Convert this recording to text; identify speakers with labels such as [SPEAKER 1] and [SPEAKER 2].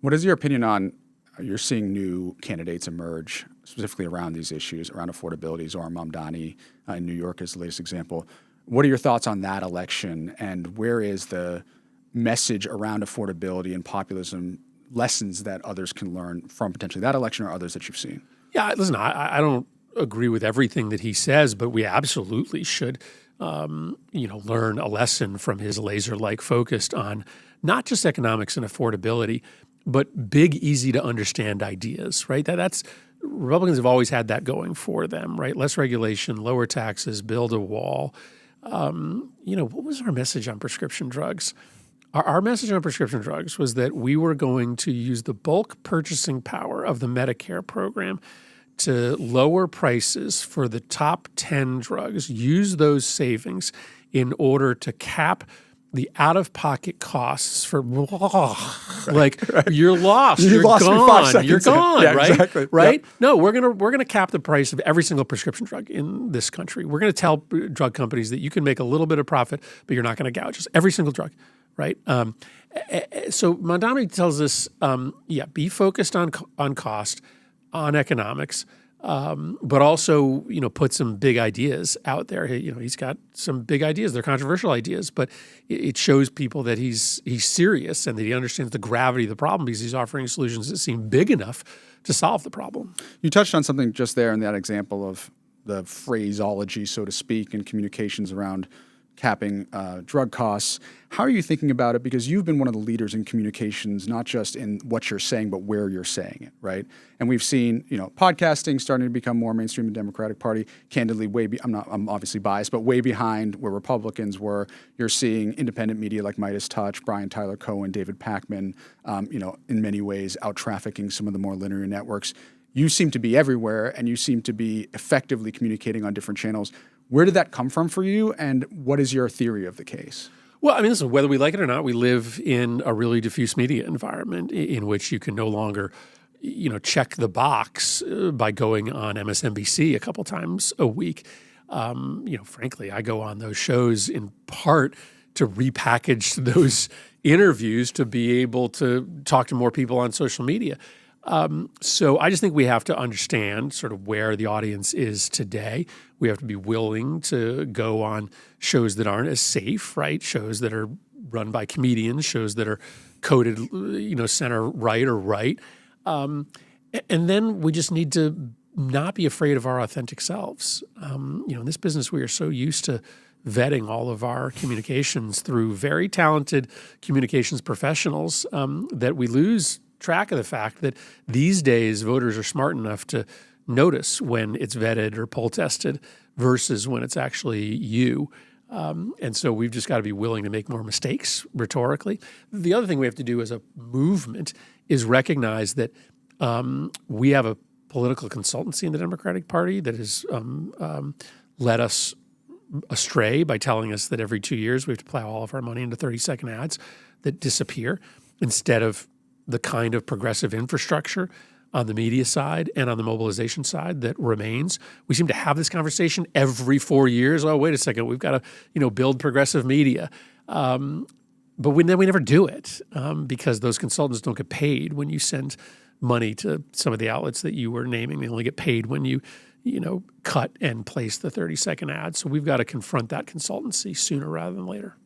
[SPEAKER 1] What is your opinion on, you're seeing new candidates emerge specifically around these issues, around affordability? Zohran Mamdani in New York is the latest example. What are your thoughts on that election, and where is the message around affordability and populism, lessons that others can learn from potentially that election or others that you've seen?
[SPEAKER 2] Yeah, listen, I don't agree with everything that he says, but we absolutely should, learn a lesson from his laser-like focus on not just economics and affordability, but big, easy to understand ideas, right? That's Republicans have always had that going for them, right? Less regulation, lower taxes, build a wall. What was our message on prescription drugs? Our message on prescription drugs was that we were going to use the bulk purchasing power of the Medicare program to lower prices for the top 10 drugs, use those savings in order to cap the out-of-pocket costs for you're lost, you're gone, you're gone,
[SPEAKER 1] yeah,
[SPEAKER 2] right?
[SPEAKER 1] Exactly.
[SPEAKER 2] Right?
[SPEAKER 1] Yep.
[SPEAKER 2] No, we're gonna cap the price of every single prescription drug in this country. We're gonna tell drug companies that you can make a little bit of profit, but you're not gonna gouge us. Every single drug, right? So Mamdani tells us, be focused on cost, on economics. But also, put some big ideas out there. He's got some big ideas. They're controversial ideas, but it shows people that he's serious and that he understands the gravity of the problem because he's offering solutions that seem big enough to solve the problem.
[SPEAKER 1] You touched on something just there in that example of the phraseology, so to speak, in communications around capping drug costs. How are you thinking about it? Because you've been one of the leaders in communications, not just in what you're saying, but where you're saying it, right? And we've seen, podcasting starting to become more mainstream in the Democratic Party. Candidly, I'm obviously biased, but way behind where Republicans were. You're seeing independent media like Midas Touch, Brian Tyler Cohen, David Pakman, in many ways out-trafficking some of the more linear networks. You seem to be everywhere, and you seem to be effectively communicating on different channels. Where did that come from for you, and what is your theory of the case?
[SPEAKER 2] Well, listen, whether we like it or not, we live in a really diffuse media environment in which you can no longer, check the box by going on MSNBC a couple times a week. Frankly, I go on those shows in part to repackage those interviews to be able to talk to more people on social media. So I just think we have to understand sort of where the audience is today. We have to be willing to go on shows that aren't as safe, right? Shows that are run by comedians, shows that are coded, center right or right. And then we just need to not be afraid of our authentic selves. In this business, we are so used to vetting all of our communications through very talented communications professionals that we lose track of the fact that these days voters are smart enough to notice when it's vetted or poll tested versus when it's actually you. And so we've just got to be willing to make more mistakes rhetorically. The other thing we have to do as a movement is recognize that we have a political consultancy in the Democratic Party that has led us astray by telling us that every 2 years we have to plow all of our money into 30-second ads that disappear instead of the kind of progressive infrastructure on the media side and on the mobilization side that remains. We seem to have this conversation every 4 years. Oh, wait a second, we've got to, build progressive media. But then we never do it because those consultants don't get paid when you send money to some of the outlets that you were naming. They only get paid when you cut and place the 30-second ad. So we've got to confront that consultancy sooner rather than later.